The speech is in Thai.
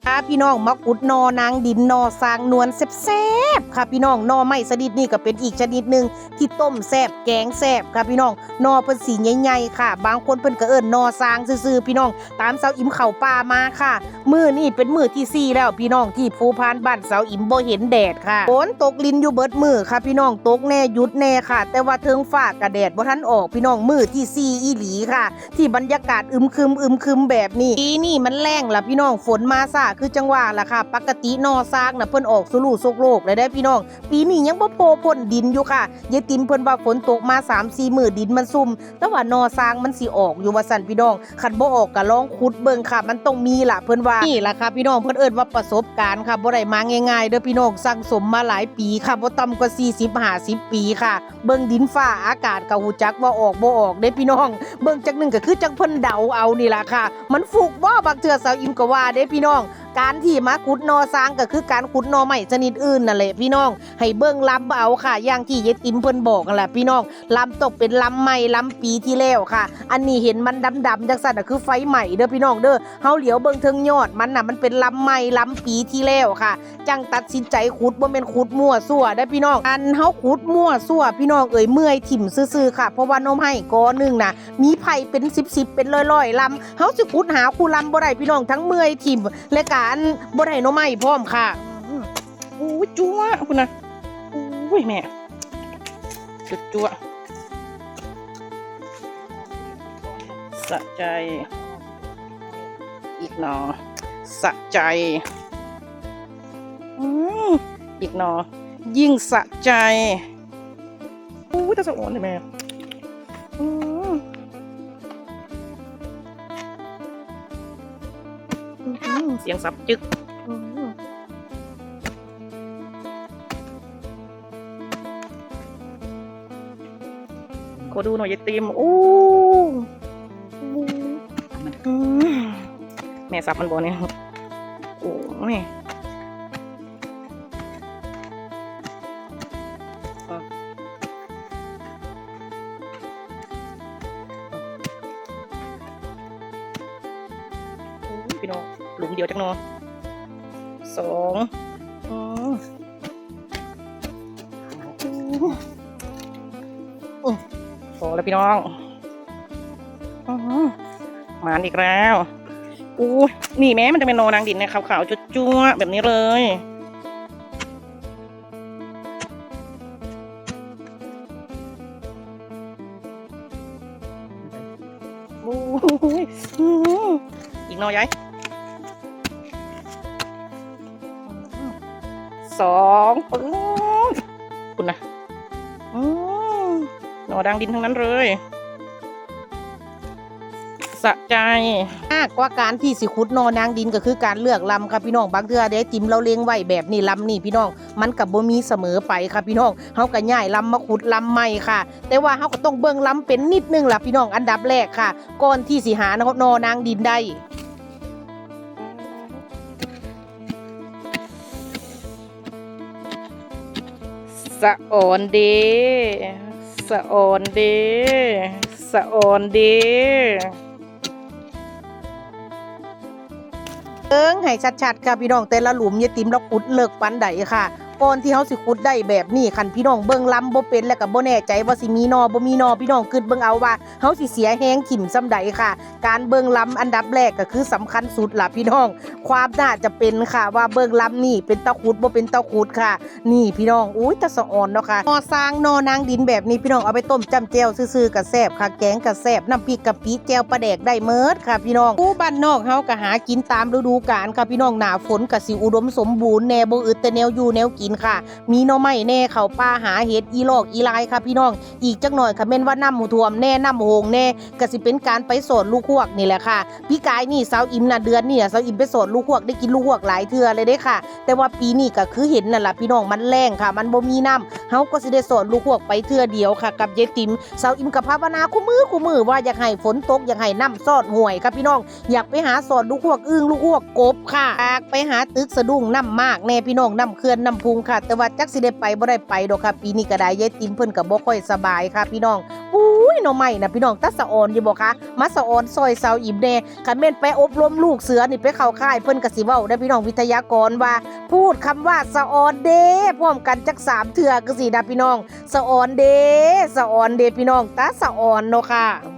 ค่ะพี่น้องมักอุดนอนางดินนอสร้างนวลแซ่บๆค่ะพี่น้องนอไม้สดิดนี่ก็เป็นอีกชนิดหนึ่งที่ต้มแซ่บแกงแซ่บค่ะพี่น้องนอเพิ่นสีใหญ่ๆค่ะบางคนเพิ่นก็เอิ้นนอสร้างซื่อๆพี่น้องตามเสาอิมเข้าป่ามาค่ะมื้อนี่เป็นมื้อที่4แล้วพี่น้องที่ภูพานบ้านเสาอิมบ่เห็นแดดค่ะฝนตกลินอยู่เบิดมื้อค่ะพี่น้องตกแน่หยุดแน่ค่ะแต่ว่าเทิงฟ้ากับแดดบ่ทันออกพี่น้องมื้อที่4อีหลีค่ะที่บรรยากาศอึมครึมแบบนี้ปีนี้มันแล้งล่ะพี่น้องฝนมาซ่าคือจังหวะล่ะค่ะปกตินอซากน่ะเพิ่นออกสู่ลูกโซกโลกเลยได้พี่น้องปีนี้ยังบ่โผล่พ้นดินอยู่ค่ะยายติ๋มเพิ่นว่าฝนตกมา 3-4 มื้อดินมันซุ่มแต่ว่านอซางมันสิออกอยู่ว่าซั่นพี่น้องคันบ่ออกก็ลองขุดเบิ่งค่ะมันต้องมีล่ะเพิ่นว่านี่ล่ะค่ะพี่น้องเพิ่นเอิ้นว่าประสบการณ์ค่ะบ่ได้มาง่ายๆเด้อพี่น้องสั่งสมมาหลายปีค่ะบ่ต่ำกว่า40-50 ปีค่ะเบิ่งดินฟ้าอากาศก็ฮู้จักว่าออกบ่ออกเด้พี่น้องเบิ่งจักนึงก็คือจังเพิ่นเดาเอานี่ล่ะค่ะมันฟุกบ่บางเทื่อสาวอิมก็ว่าเด้พี่น้องการที่มาขุดนอซางก็คือการขุดนอใหม่ชนิดอื่นนั่นแหละพี่น้องให้เบิ่งลำเอาค่ะอย่างที่ยายติ๋มเพิ่นบอกนั่นแหละพี่น้องลำตกเป็นลำใหม่ลำปีที่แล้วค่ะอันนี้เห็นมันดำๆจังซั่นน่ะคือไฟใหม่เด้อพี่น้องเด้อเฮาเหลียวเบิ่งเทิงยอดมันน่ะมันเป็นลำใหม่ลำปีที่แล้วค่ะจังตัดสินใจขุดบ่แม่นขุดมั่วซั่วเด้อพี่น้องอันเฮาขุดมั่วซั่วพี่น้องเอ้ยเมื่อยถิ่มซื่อๆค่ะเพราะว่านมให้กอนึงน่ะมีไผ่เป็น10เป็นร้อยๆลำเฮาสิขุดหาคู่ลำบ่ได้พี่น้องทั้งเมื่อยถิ่มและการบ่ได้นมให้พร้อมค่ะอู้จั่วคุณน่ะอู้ยแม่จั่วสะใจอีกหนอสะใจอีกหนอยิ่งสะใจอู้ยตาสะโอนเลยแม่เสียงสับจึกขอดูหน่อยยายติ๋มโอ้แม่สับมันบ่เนี่ยโอ้แม่พี่น้องหลุมเดียวจังเนาะ2พอแล้วพี่น้องมาอีกแล้วอู้นี่แม้มันจะเป็นนอนางดินนะขาวๆจุ๊ๆแบบนี้เลยอีกหน่อยยัย2ปึ๊บคุณนะนอดังดินทั้งนั้นเลยสะใจกว่าการที่สิขุดนอนางดินก็คือการเลือกลำค่ะพี่น้องบางเทื่อได้จิ้มเราเลี้ยงไว้แบบนี้ลำนี่พี่น้องมันกับบ่มีเสมอไปค่ะพี่น้องเฮาก็ย้ายลำมาขุดลำใหม่ค่ะแต่ว่าเฮาก็ต้องเบิ่งลำเป็นนิดนึงล่ะพี่น้องอันดับแรกค่ะก่อนที่สิหานอนางดินได้สะอ่อนเดสะอ่อนเดสะอ่อนเดให้ชัดๆค่ะพี่น้องแต่ละหลุมยายติ๋มเราขุดเลิกปันใดค่ะก่อนที่เฮาสิขุดได้แบบนี้คันพี่น้องเบิ่งลำบ่เป็นแล้วก็บ่แน่ใจว่าสิมีนอบ่มีนอพี่น้องคิดเบิ่งเอาว่าเฮาสิเสียแฮงถิ่มซำใดค่ะการเบิ่งลำอันดับแรกก็คือสำคัญสุดล่ะพี่น้องความน่าจะเป็นค่ะว่าเบิ่งลำนี่เป็นตะขุดบ่เป็นตะขุดค่ะนี่พี่น้องอุ้ยตะสะอ่อนเนาะค่ะนอสร้างนอนางดินแบบนี้พี่น้องเอาไปต้มจ้ำแจ่วซื่อๆก็แซ่บค่ะแกงก็แซ่บน้ำพริกกะปิแจ่วปลาแดกได้เมิดค่ะพี่น้องผู้บ้านนอกเฮาก็หากินตามฤดูกาลค่ะพี่น้องหน้าฝนก็สิอุดมสมบูรณ์แน่บ่อึดแต่แนวอยู่แนวกินค่ะมีหน่อไม้แน่เข้าป่าหาเห็ดอีลอกอีลายค่ะพี่น้องอีกจักหน่อยค่ะแม่นว่าน้ำท่วมแน่น้ำโหงแน่ก็สิเป็นการไปสอนลูกฮวกนี่แหละค่ะพี่กายนี่สาวอิมน่ะเดือนนี่สาวอิมไปสอนลูกฮวกได้กินลูกฮวกหลายเทื่อเลยเด้ค่ะแต่ว่าปีนี้ก็คือเห็นนั่นล่ะพี่น้องมันแรงค่ะมันบ่มีน้ำเฮาก็สิได้สอนลูกฮวกไปเทื่อเดียวค่ะกับยายติ๋มสาวอิมก็ภาวนาคู่มือว่าอยากให้ฝนตกอยากให้น้ำซอดห่วยค่ะพี่น้องอยากไปหาสอนลูกฮวกอึ้งลูกฮวกกบค่ะอยากไปหาตึกสะดุ้งน้ำมากแน่พี่น้องน้ำเขื่อนน้ำพุงค่ะแต่ว่าจักสิได้ไปบ่ได้ไปดอกค่ะปีนี้ก็ได้ยายติ๋มเพิ่นก็บ่ค่อยสบายค่ะพี่น้องอุ้ย หน่อไม้นะพี่น้องตาสะออนอยู่บ่คะมาสะออนซอยเสาอิ่มแน่คันแม่นไปอบรมลูกเสือนี่ไปเข้าค่ายเพิ่นก็สิเว้าได้พี่น้องวิทยากรว่าพูดคำว่าสะออนเด้พร้อมกันจัก3เทื่อคือสินะพี่น้องสะออนเด้สะออนเด้พี่น้องตาสะออนเนาะค่ะ